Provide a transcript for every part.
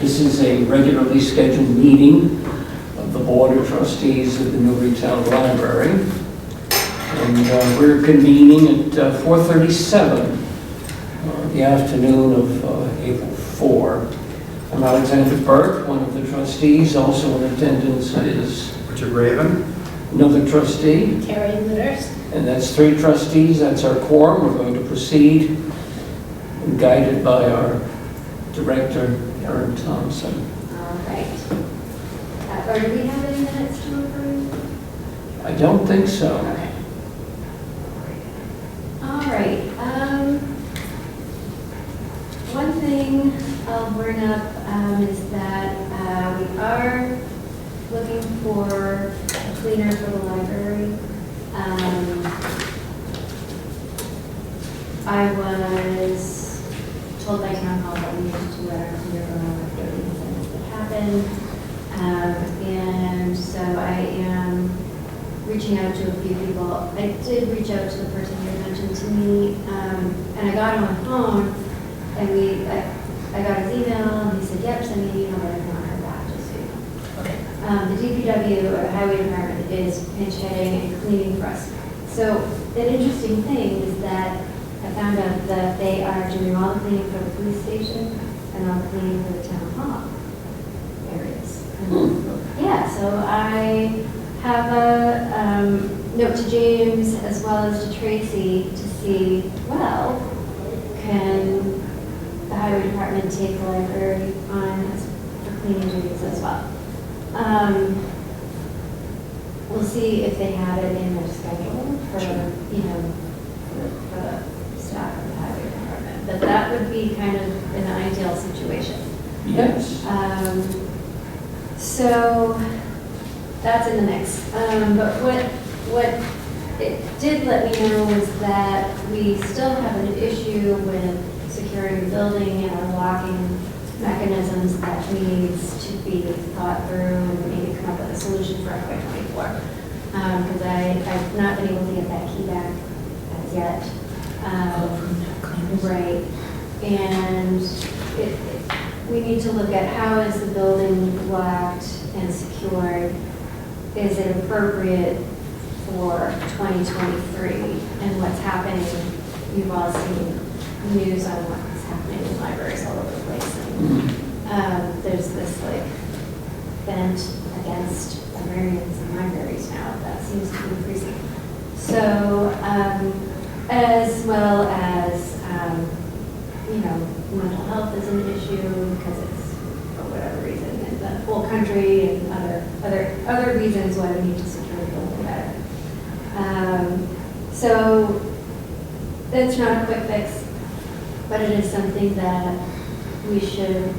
This is a regularly scheduled meeting of the Board of Trustees of the Newburytown Library. And we're convening at 4:37 the afternoon of April 4. I'm Alexander Burke, one of the trustees. Also in attendance is Richard Raven, another trustee. Terry Litters. And that's 3 trustees. That's our quorum. We're going to proceed, guided by our director, Erin Thompson. All right. Or do we have any minutes to approve? I don't think so. Okay. All right. One thing I'll bring up is that we are looking for a cleaner for the library. I was told by town hall that we needed to let our cleaner go on if there were things that happened. And so I am reaching out to a few people. I did reach out to the person who mentioned to me, and I got him on the phone, and I got his email, and he said, yep, send me an email, but I've not heard back, just so you know. Okay. The DPW, or the Highway Department, is pinch hitting and cleaning for us. So an interesting thing is that I found out that they are doing all the cleaning for the police station and all the cleaning for the town hall areas. Yeah, so I have a note to James as well as to Tracy to see, well, can the highway department take the library on for cleaning duties as well? We'll see if they have it in their schedule for, you know, for the staff of the highway department. But that would be kind of an ideal situation. Yes. So that's in the mix. But what it did let me know was that we still have an issue with securing the building and our locking mechanisms that needs to be thought through and maybe come up with a solution for FY24. Because I've not been able to get that key back as yet. Right. And we need to look at how is the building locked and secured. Is it appropriate for 2023 and what's happening? You've all seen news on what's happening in libraries all over the place. And, there's this like bent against librarians and libraries now that seems to be increasing. So as well as you know, mental health is an issue because it's for whatever reason in the whole country and other reasons why we need to secure the building better. So it's not a quick fix, but it is something that we should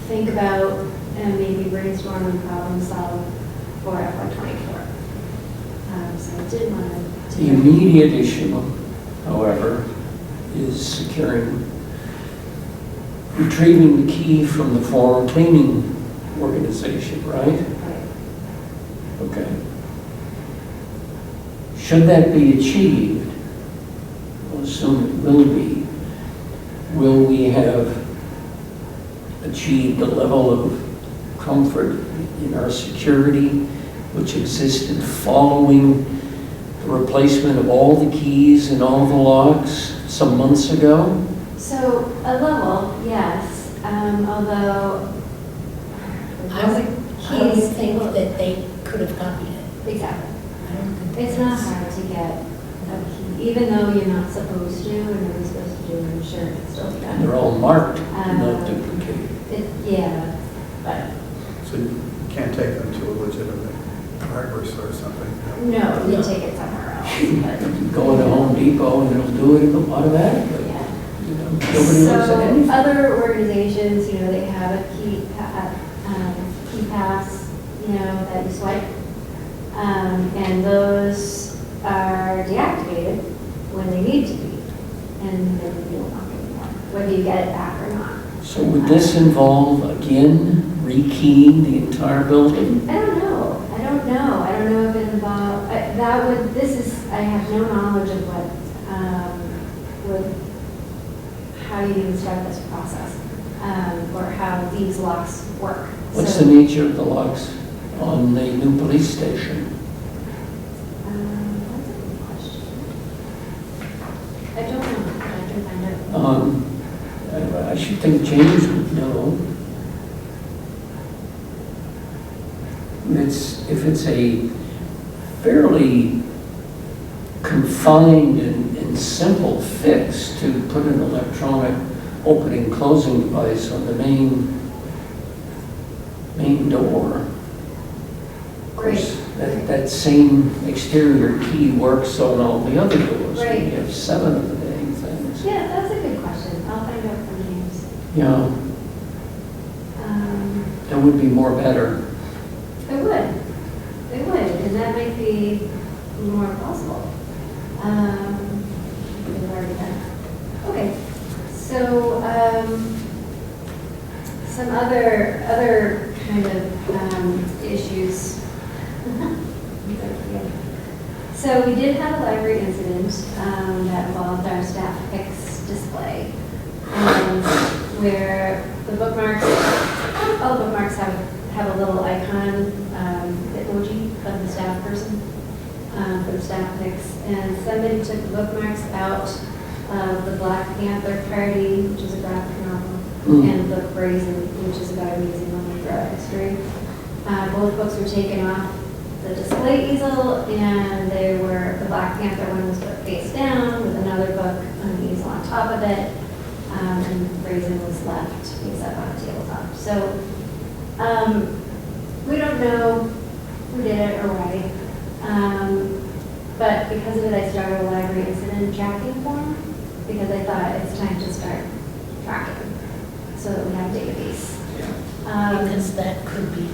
think about and maybe brainstorm and problem solve for FY24. So I did want to. The immediate issue, however, is retrieving the key from the former cleaning organization, right? Right. Okay. Should that be achieved, I'll assume it will be, will we have achieved a level of comfort in our security which existed following the replacement of all the keys and all the locks some months ago? So a level, yes, although I would think that they could have copied it. Exactly. I don't think It's not hard to get a key, even though you're not supposed to, and you're supposed to do, I'm sure it's still be done. They're all marked, not duplicated. Yeah, but so you can't take them to a legitimate hardware store or something. no, we take it somewhere else. But, You go to Home Depot and it'll do it automatically. yeah. You know, nobody looks at So anything. other organizations, you know, they have a key pass, you know, that you swipe. And those are deactivated when they need to be. And then you don't lock anymore, whether you get it back or not. So would this involve, again, rekeying the entire building? I don't know if it involves, I have no knowledge of how you even start this process. or how these locks work. What's So, the nature of the locks on the new police station? That's a good question. I don't know, but I can find out. I should think James would know. If it's a fairly confined and simple fix to put an electronic opening closing device on the main door. Of course, that same exterior key works on all the other doors. Right. We have 7 of the dang things. Yeah, that's a good question. I'll find out from James. Yeah, that would be more better. It would, and that might be more possible. We've already done. Okay, so, some other kind of issues. So we did have a library incident that involved our staff picks display, where the bookmarks, all the bookmarks have a little icon, emoji of the staff person for the staff picks, and somebody took the bookmarks out of the Black Panther Party, which is a graphic novel, and the Brazen, which is about a museum of throughout history. Both books were taken off the display easel, and the Black Panther one was put face down with another book on the easel on top of it, and Brazen was left face up on a tabletop. So we don't know who did it or why, but because of it, I started a library incident tracking form, because I thought it's time to start tracking, so that we have a database. Because that could be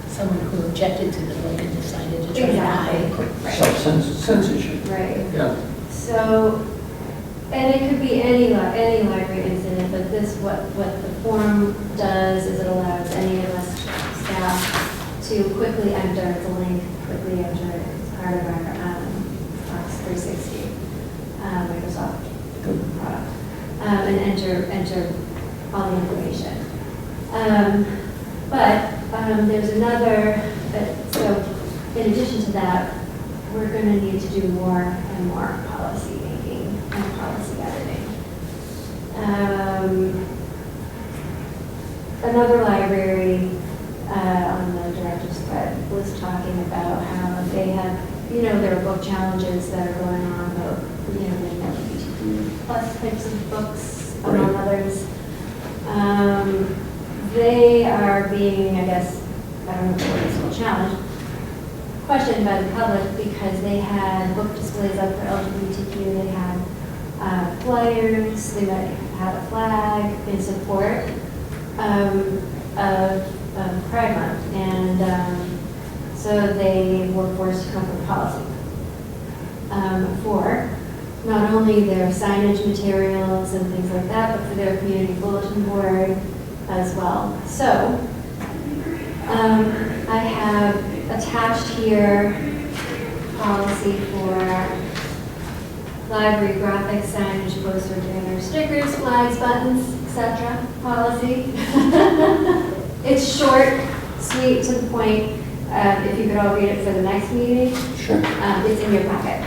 someone who objected to the book and decided to try to hide. Right. Self-censorship. Right. Yeah. So, and it could be any library incident, but what the form does is it allows any of us staff to quickly enter, it's a link, quickly enter it as part of our Office 360 Microsoft product, and enter all the information. But there's another, so in addition to that, we're going to need to do more and more policy making and policy editing. Another library on the director's thread was talking about how they have, there are book challenges that are going on about, the LGBTQ plus types of books, among others. They are being, I guess, I don't know if it's still challenged, questioned by the public because they had book displays up for LGBTQ, they had flyers, they might have a flag in support of Pride Month, and so they were forced to come up with policy for not only their signage materials and things like that, but for their community bulletin board as well. So I have attached here policy for library graphics, signage, poster, banners, stickers, flags, buttons, etc. policy. It's short, sweet, to the point. If you could all read it for the next meeting. Sure. It's in your packet.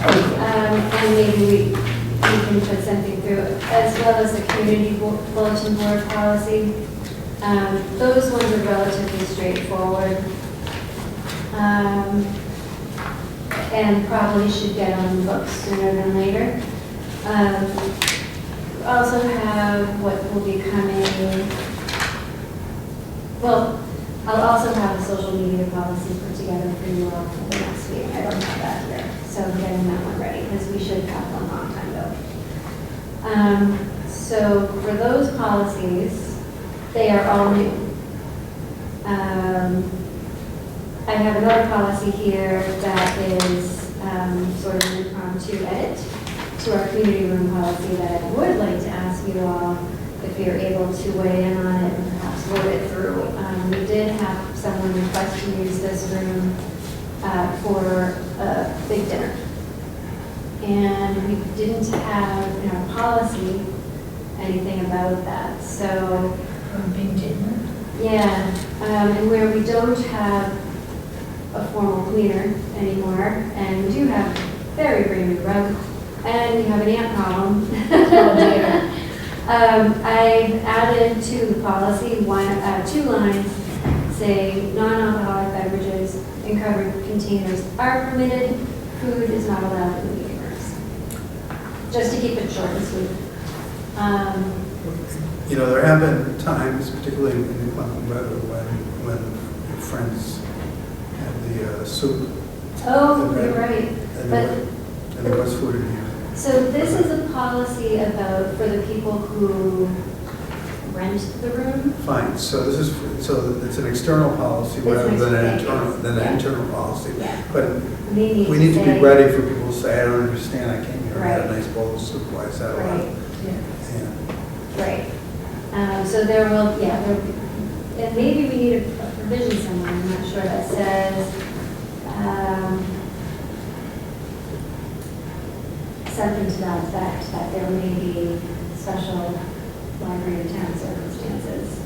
And maybe we can put something through, as well as the community bulletin board policy. Those ones are relatively straightforward. And probably should get on the books sooner than later. Also have what will be coming, well, I'll also have a social media policy put together for you all for the next meeting. I don't have that here, so I'm getting that one ready, because we should have one a long time ago. So for those policies, they are all new. I have another policy here that is sort of an impromptu edit to our community room policy that I would like to ask you all if you're able to weigh in on it and perhaps vote it through. We did have someone request to use this room for a big dinner. And we didn't have in our policy anything about that. So, From being dinner. yeah, and where we don't have a formal cleaner anymore, and we do have very brand new rug, and we have an ant problem. Oh dear. I've added to the policy 2 lines saying non-alcoholic beverages in covered containers are permitted, food is not allowed in the meeting rooms. Just to keep it short and sweet. You know, there have been times, particularly in inclement weather, when friends had the soup. Oh, you're right. And But there was food in here. so this is a policy about for the people who rent the room. Fine, so this is, so it's an external policy It's rather than an external, internal, than yeah. an internal policy. Yeah. But We we need to be say- ready for people to say, I don't understand, I came here and had a Right. nice bowl of soup, why is that allowed? Right, Yeah. And right. So there will, yeah, and maybe we need a provision somewhere, I'm not sure, that says, something to that effect, that there may be special library and town circumstances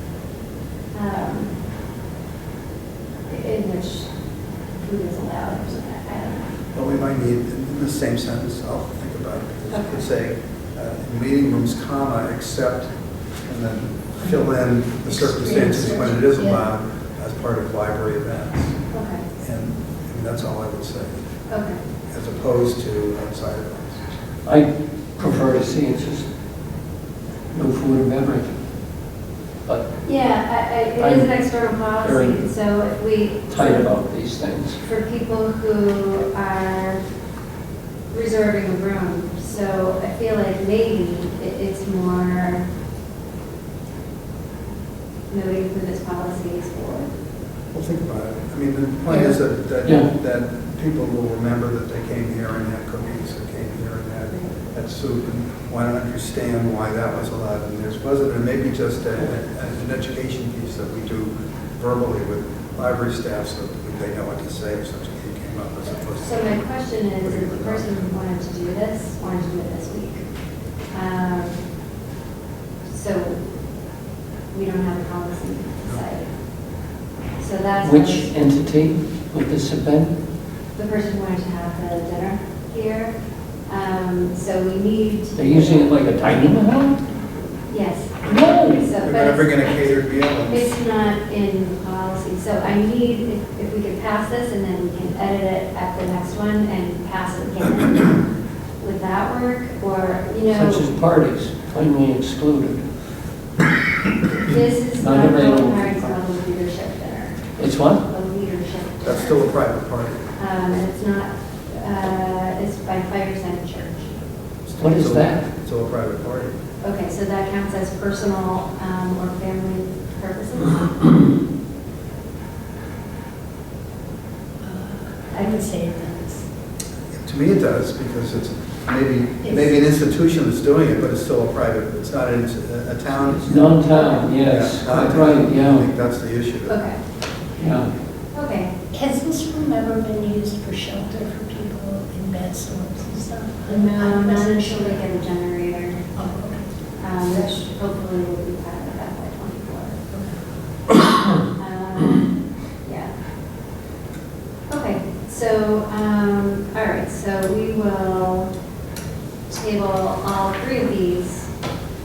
in which food is allowed or something, I don't know. Well, we might need, in the same sentence, I'll think about it, because you could Okay. say, in meeting rooms, comma, except, and then fill in the circumstances when it is Yeah. allowed as part of library events. Okay, And that's all I would say, okay. as opposed to outside events. I prefer to see it just no food and beverage. But Yeah, it is an external policy, very so if we. tight about these things. For people who are reserving a room, so I feel like maybe it's more noting who this policy is for. Well, think about it. I mean, the point is that Yeah. that people will remember that they came here and had cookies, or came here and had soup, and want to understand why that was allowed and this wasn't. And maybe just an education piece that we do verbally with library staff so that they know what to say if such a thing came up as opposed to. So my question is, if the person who wanted to do this, wanted to do it this week, so we don't have a policy decided. So that's. Which entity would this have been? The person who wanted to have the dinner here, so we need. They're using it like a dining hall? Yes. No. So, They're but going to bring in a catered meal. and- it's not in policy, so I need, if we could pass this and then we can edit it at the next one and pass it again. Would that work, or, Such as parties, finally excluded. this is Not not available. going hard, it's not a leadership dinner, It's what? a leadership dinner. That's still a private party. And it's not, it's by Firesign Church. What is that? It's still a private party. Okay, so that counts as personal or family purposes? I would say it does. To me, it does, because it's maybe an institution that's doing it, but it's still a private, it's not a town. It's non-town, yes, Yeah, quite non-town. right, I yeah, think that's the issue. Okay, yeah. okay. Has this room ever been used for shelter for people in bad storms and stuff? No, not until they get a generator, Oh, okay. which hopefully will be part of FY '24. Yeah. Okay, so, all right, so we will table all 3 of these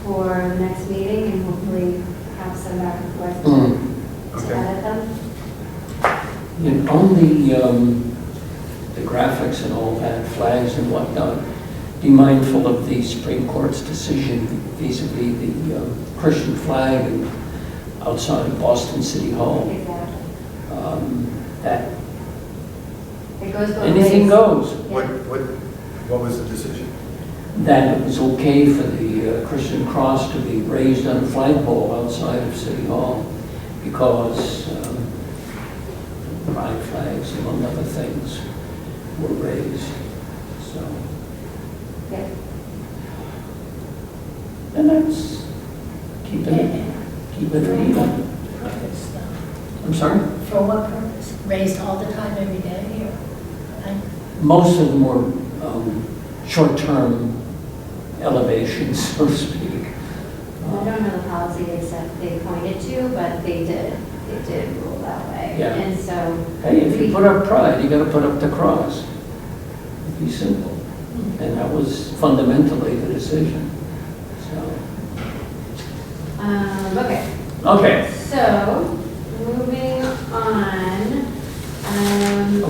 for the next meeting and hopefully have some back and forth to Okay. edit them. And on the graphics and all that, flags and whatnot, be mindful of the Supreme Court's decision vis-a-vis the Christian flag outside of Boston City Hall. Exactly. That It goes both anything ways. goes. Yeah. What was the decision? That it was okay for the Christian cross to be raised on a flagpole outside of City Hall because pride flags, among other things, were raised. So, Yeah. and that's keeping it even. Purpose, though. I'm sorry? For what purpose? Raised all the time, every day, or? Most of them were short-term elevations, so to speak. don't know the policy they pointed to, but they did rule that way. Yeah. And so. Hey, if you put up pride, you gotta put up the cross. Be simple. And that was fundamentally the decision. So, Okay, okay, so, moving on,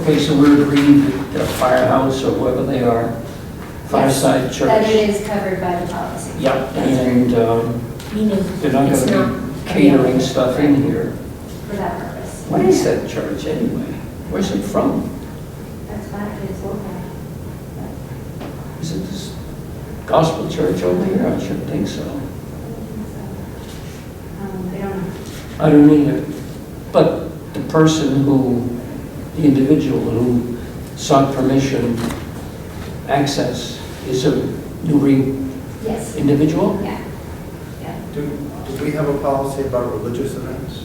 okay, so we're agreed that the firehouse or whoever they are, Fireside Church. that it is covered by the policy. Yep, and Meaning, they're not it's gonna not be catering stuff in here. For that purpose. What is that church anyway? Where's it from? That's fine, it's local. Is it this gospel church over here? I shouldn't think so. They don't know. I don't either. But the person who, the individual who sought permission, access, is a Newbury Yes, individual? yeah, yeah. Do we have a policy about religious events?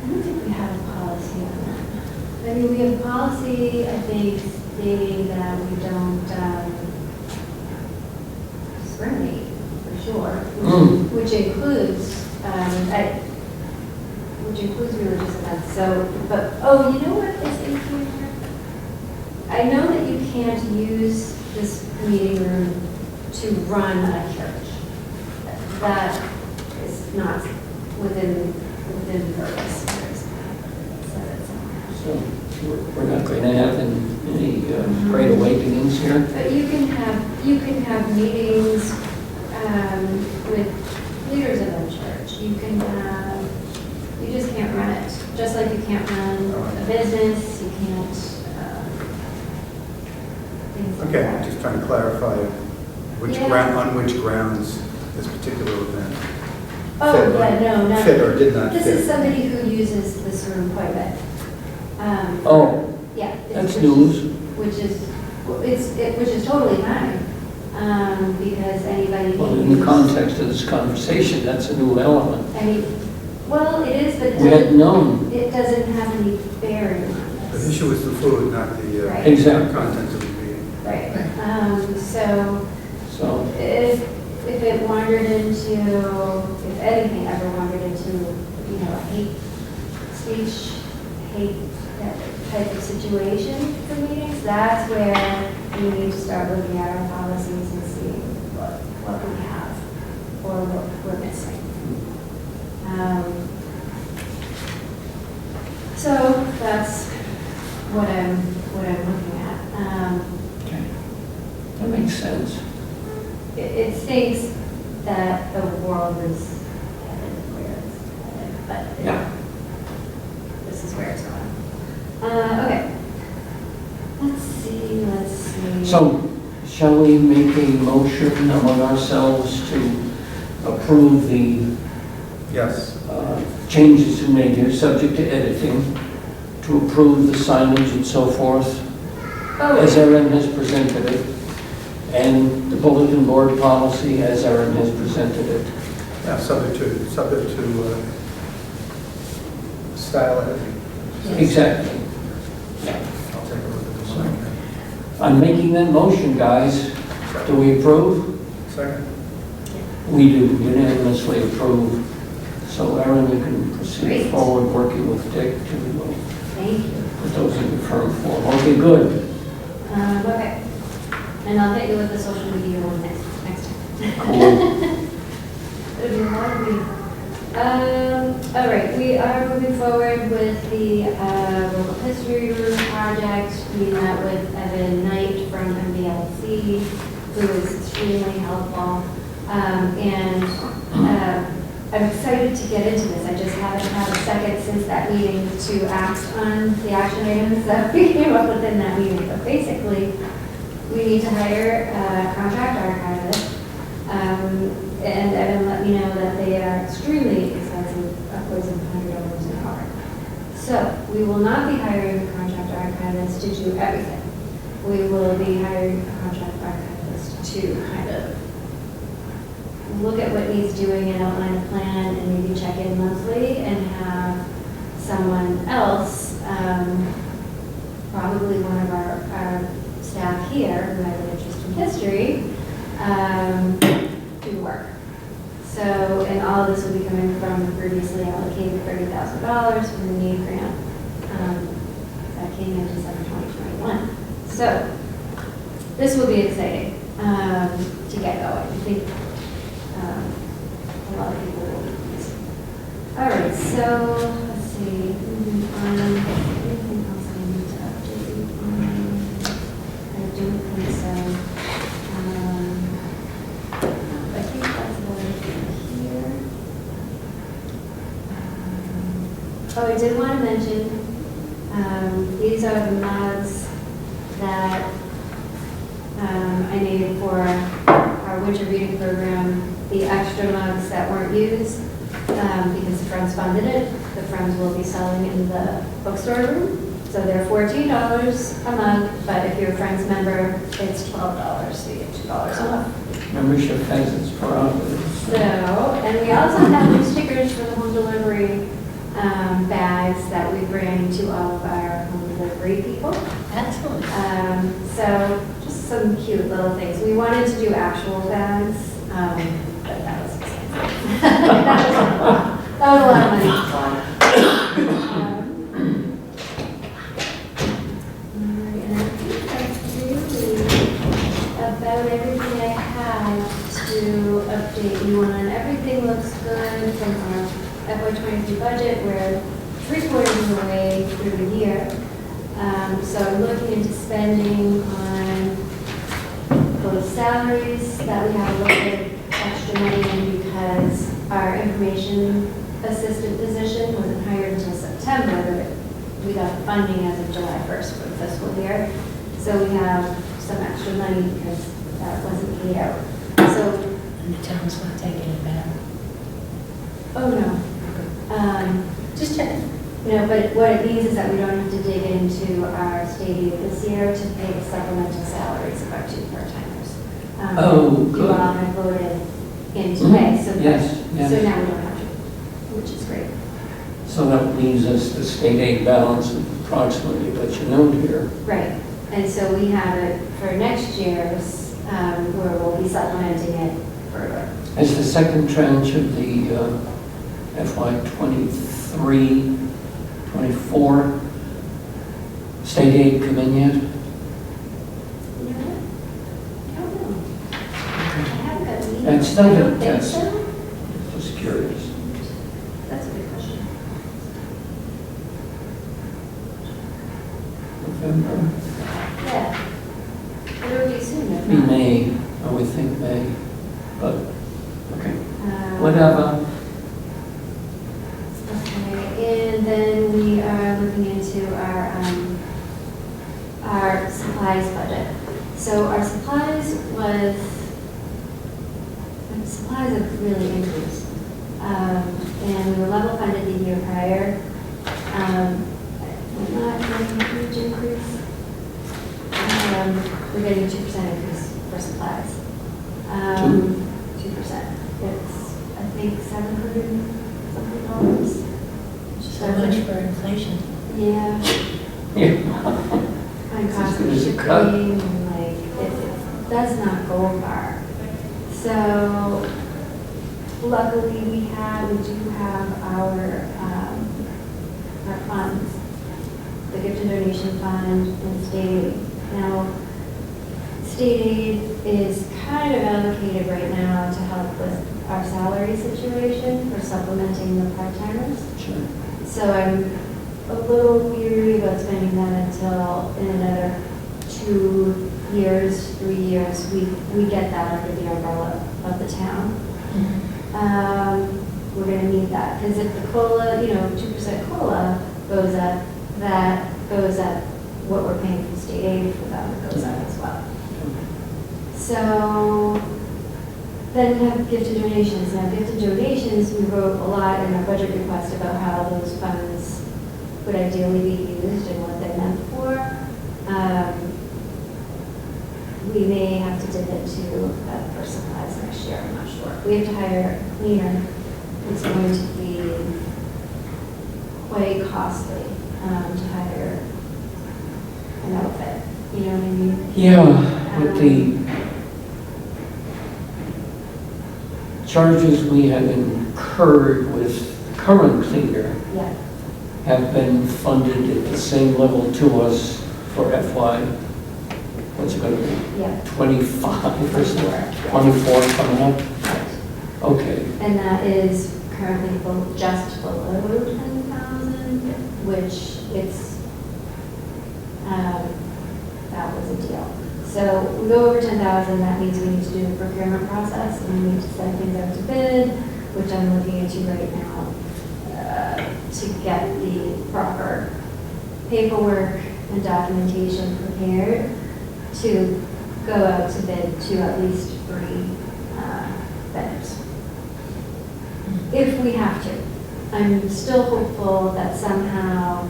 I don't think we have a policy on that. I mean, we have a policy, I think, stating that we don't discriminate, for sure, Mm. which includes, which includes religious events. So, but, oh, you know what is in here? I know that you can't use this meeting room to run a church. That is not within purpose. So we're not going to have any great awakenings here? But you can have meetings with leaders of a church. You just can't run it. Just like you can't run a business, you can't, things like Okay, that. just trying to clarify Yeah. on which grounds this particular event Oh, fit or- yeah, no, not. fit or did not This fit. is somebody who uses this room quite a bit. Oh, Yeah. that's news. Which is totally fine, because anybody Well, can in the use. context of this conversation, that's a new element. Well, it is, but We hadn't known. it doesn't have any bearing on The this. issue is the food, not the Right. Exactly. contents of the meeting. Right, so So, if it wandered into, if anything ever wandered into, a hate speech, hate that type of situation for meetings, that's where we need to start looking at our policies and see what we have or what we're missing. So that's what I'm looking at. okay. That makes sense. It stinks that the world is headed where it's headed, but Yeah. this is where it's going. Okay. Let's see. So, shall we make a motion among ourselves to approve the Yes. changes we made here, subject to editing, to approve the signage and so forth, as Erin has presented it, and the bulletin board policy as Erin has presented it. Yeah, subject to style editing. Exactly. I'll take a look at the one. I'm making that motion, guys. Do we approve? Second? We do unanimously approve. So Erin, you can proceed Great. forward working with Dick to Thank you. put those in the firm form. Okay, good. Okay. And I'll hit you with the social media one next time. Cool. It'll be a lot of reading. All right, we are moving forward with the local history room project. We met with Evan Knight from MBLC, who was extremely helpful. I'm excited to get into this. I just haven't had a second since that meeting to act on the action items that we came up with in that meeting. But basically, we need to hire a contract archivist. And Evan let me know that they are extremely expensive, upwards of $100 an hour. So we will not be hiring a contract archivist to do everything. We will be hiring a contract archivist to kind of look at what needs doing and outline a plan and maybe check in monthly and have someone else, probably one of our staff here who has an interest in history, do work. So, and all of this will be coming from the previously allocated $30,000 from the NEED grant that came in December 2021. So, this will be exciting to get going. I think a lot of people will be pleased. All right, so let's see. Moving on. Anything else I need to update you on? I don't think so. I think that's what I did here. Oh, I did want to mention, these are the mugs that I made for our winter reading program, the extra mugs that weren't used, because the Friends funded it. The Friends will be selling in the bookstore room. So they're $14 a mug, but if you're a Friends member, it's $12, so you get $2 off. Membership has its prerogatives. So, and we also have new stickers for the home delivery bags that we bring to all of our home delivery people. Excellent. So just some cute little things. We wanted to do actual bags, but that was expensive. that was a lot of money. And I think that's really about everything I had to update you on. Everything looks good from our FY23 budget. We're 3/4 of the way through the year. So I'm looking into spending on those salaries that we have a little bit extra money in because our information assistant position wasn't hired until September, but we got funding as of July 1st for the fiscal year. So we have some extra money because that wasn't paid out. So, And the town's not taking it back. oh no. Just checking. No, but what it means is that we don't have to dig into our state aid this year to pay the supplemental salaries of our 2 part-timers. Oh, You good. all have voted in today, so Yes, yes. so now we don't have to, which is great. So that leaves us the state aid balance of approximately what you note here. Right, and so we have it for next year's, where we'll be supplementing it further. Has the second tranche of the FY23, 24 state aid come in yet? You know what? I don't know. I haven't got an email. And still I don't don't think test. so. Just curious. That's a good question. November, Yeah. It'll be soon, if be not. May, I would think May, but, okay, Um, whatever. Okay, and then we are looking into our supplies budget. So our supplies have really increased. And we were level funded the year prior. We're not getting a huge increase. We're getting a 2% increase for supplies. 2%. It's, I think, $700 something dollars. So much for inflation. Yeah, Yeah. and cost of As good as it shipping, cut. and like, it does not go far. So luckily we do have our funds, the gift and donation fund and state aid. Now, state aid is kind of allocated right now to help with our salary situation for supplementing the part-timers. Sure. So I'm a little weary about spending that until in another 2 years, 3 years, we get that under the umbrella of the town. We're gonna need that, because if the COLA, 2% COLA goes up, that goes up what we're paying for state aid for them, goes up as well. So then we have gift and donations. Now, gift and donations, we wrote a lot in our budget request about how those funds would ideally be used and what they're meant for. We may have to dip into that for supplies next year, I'm not sure. We have to hire a cleaner. It's going to be quite costly to hire an outfit, you know what I mean? Yeah, with the charges we have incurred with the current cleaner Yeah, have been funded at the same level to us for FY, what's it going to be, yeah. 25 or something? 24, 24 coming up? Right. Okay, And that is currently just below 10,000, which it's, that was a deal. So we go over 10,000, that means we need to do a procurement process, and we need to send things out to bid, which I'm looking into right now, to get the proper paperwork and documentation prepared to go out to bid to at least 3 vendors. If we have to. I'm still hopeful that somehow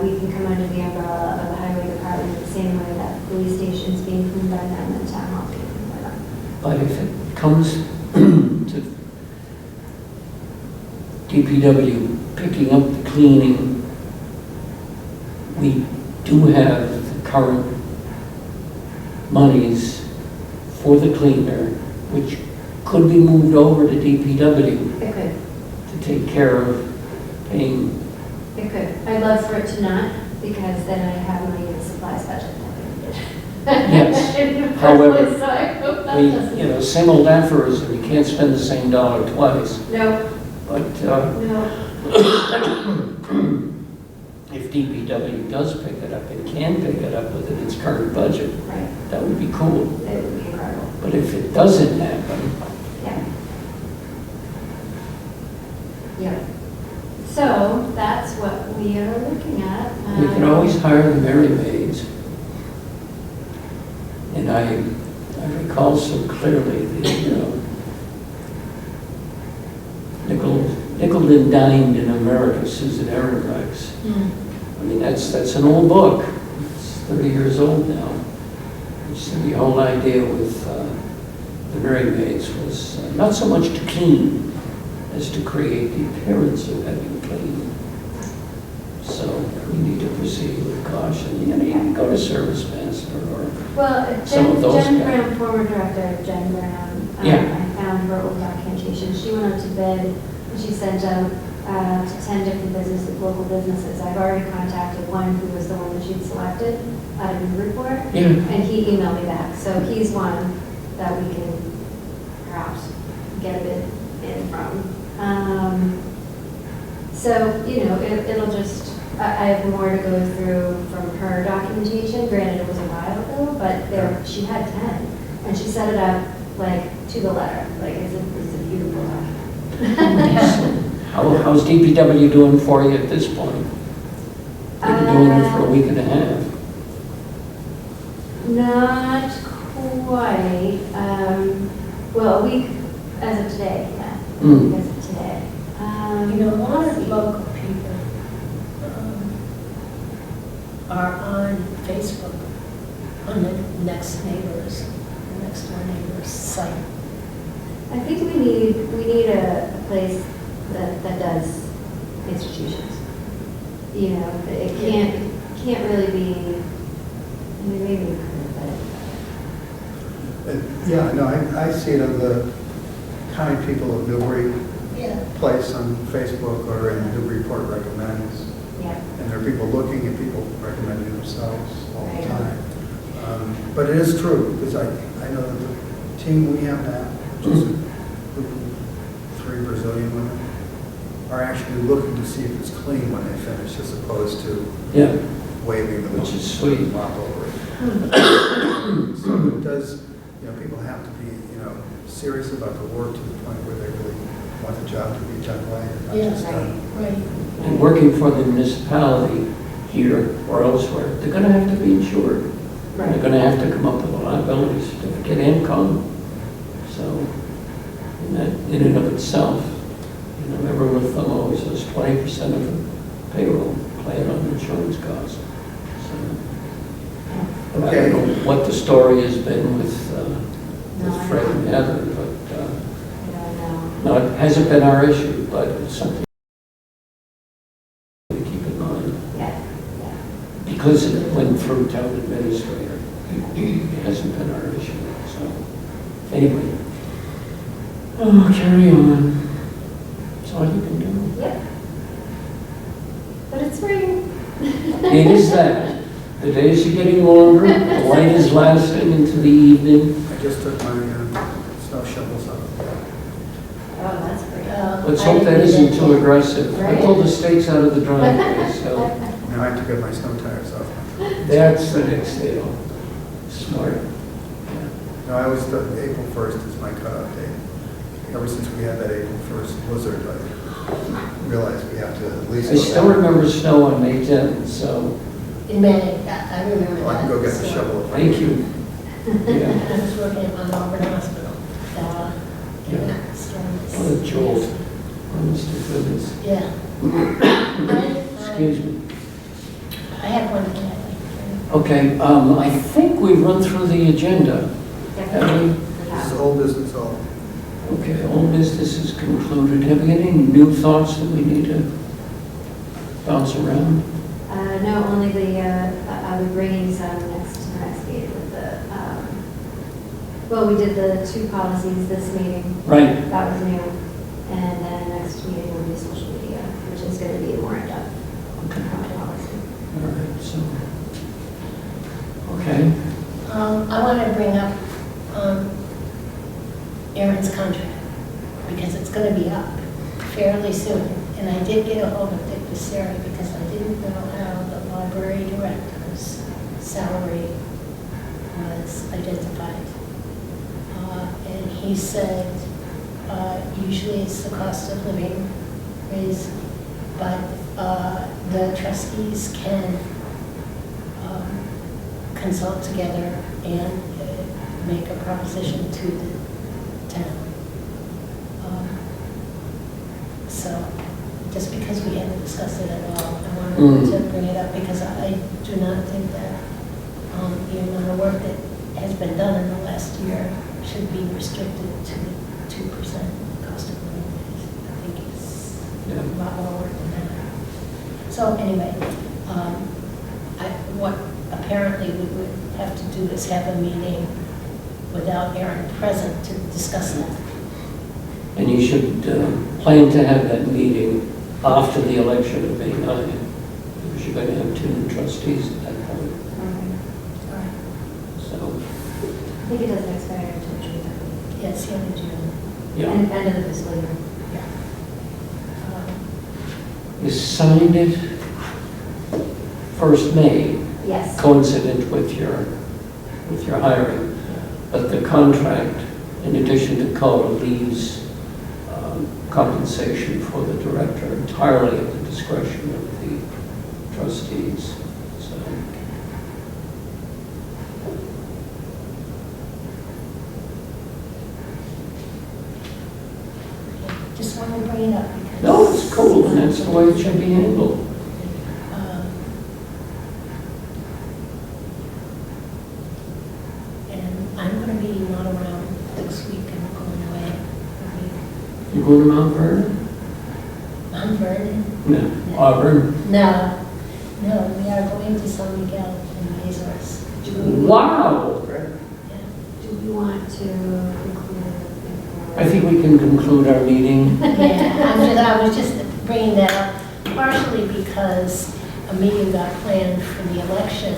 we can come under the umbrella of the highway department the same way that the police station's being cleaned by them and town hall's being cleaned by them. but if it comes to DPW picking up the cleaning, we do have the current monies for the cleaner, which could be moved over to DPW It could, to take care of paying. it could. I'd love for it to not, because then I have money in the supplies budget. Yes. However, So I hope that We, doesn't. you know, same old aphorism, you can't spend the same dollar twice, No, but no, if DPW does pick it up and can pick it up within its current budget, right, that would be cool. it would be incredible, But if it doesn't happen, yeah. Yeah. So that's what we are looking at. we can always hire the Merry Maids. And I recall so clearly the, nickel and dined in America, Susan Ehrenreich's. I mean, that's an old book. It's 30 years old now. So the whole idea with the Merry Maids was not so much to clean as to create the appearance of having cleaned. So we need to proceed with caution. You know, you can go to Service Master or Well, some of those Jen guys. Brown, former director Jen Brown, Yeah. I found her old documentation. She went out to bid, and she sent out to 10 different businesses, local businesses. I've already contacted one who was the one that she'd selected out of Newburyport, Yeah, and he emailed me back. So he's one that we can perhaps get a bid in from. So, it'll just, I have more to go through from her documentation. Granted, it was a while ago, but she had 10, and she set it up like to the letter. Like it's a beautiful document. how's DPW doing for you at this point? You've been doing it for a week and a half. Not quite. Well, a week as of today, yeah. Mm. As of today. A lot let's of see. local people are on Facebook, on the next door neighbor's site. I think we need a place that does institutions. It can't really be, I mean, maybe we could, Yeah, no, I see it on the kind people of Newbury Yeah. place on Facebook or in Newburyport recommends. but, yeah. And there are people looking and people recommending themselves all the Right. time. But it is true, because I know that the team we have now, which is a group of 3 Brazilian women, are actually looking to see if it's clean when they finish, as opposed to Yeah, waving them. which is sweet. Mop over it. So it does, people have to be, serious about the work to the point where they really want the job to be done right, and not Yeah, just done. Right. And working for the municipality here or elsewhere, they're gonna have to be insured. They're gonna have to come up with a liability certificate and come. So, in and of itself, every rule of thumb always says 20% of the payroll plan on insurance costs. So, I Okay. don't know what the story has been with No, I Fred don't. and Heather, but, I don't know. no, it hasn't been our issue, but it's something to keep in mind. Yeah. Because it went through town administrator, it hasn't been our issue, so, anyway. Oh, carry on. That's all you can do. Yep. But it's spring. It is that. The days are getting longer, the light is lasting into the evening. I just took my snow shovels out. Oh, that's great. Let's hope that isn't too aggressive. I pulled the stakes out of the driveway, so Now I have to get my snow tires off. that's the next deal. Smart. No, April 1st is my cutoff date. Ever since we had that April 1st blizzard, I realized we have to at least. I still remember snow on May 10th, so In May, I remember that. Well, I can go get the So, shovel. thank you. Yeah. I was working at Auburn Hospital. Yeah. that storm was- What a jolt. Honest to goodness. Yeah. Excuse me. I have one thing I'd like to Okay, I think we've run through the agenda, have we? This is old business, all. Okay, all business is concluded. Have we any new thoughts that we need to bounce around? No, only I'll be bringing some next meeting with well, we did the 2 policies this meeting. Right. That was new. And then next meeting will be social media, which is going to be more in-depth Okay. policy. All right, so, okay. I want to bring up Aaron's contract, because it's going to be up fairly soon. And I did get a hold of Dick Passeri because I didn't know how the library director's salary was identified. And he said, usually it's the cost of living raise, but the trustees can consult together and make a proposition to the town. So, just because we haven't discussed it at all, I wanted to bring it up because I do not think that the amount of work that has been done in the last year should be restricted to 2% cost of living raise. I think it's a lot more work than that. So anyway, what apparently we would have to do is have a meeting without Aaron present to discuss that. And you should plan to have that meeting after the election of May 9, because you're going to have 2 new trustees at that point. All right. So, I think it doesn't expire until June. Yes, the end of June. yeah. End of the fiscal year. You signed it 1st May, Yes. coincident with your hiring. But the contract, in addition to COLA, leaves compensation for the director entirely at the discretion of the trustees. So, Just wanted to bring it up because. no, it's cool, and that's the way it should be handled. And I'm going to be not around next week, I'm going away. You going to Mount Vernon? Mount Vernon? No. Auburn? No, we are going to San Miguel in the Azores. Wow! Yeah. Do we want to conclude? I think we can conclude our meeting. Yeah, I was just bringing that up partially because a meeting got planned for the election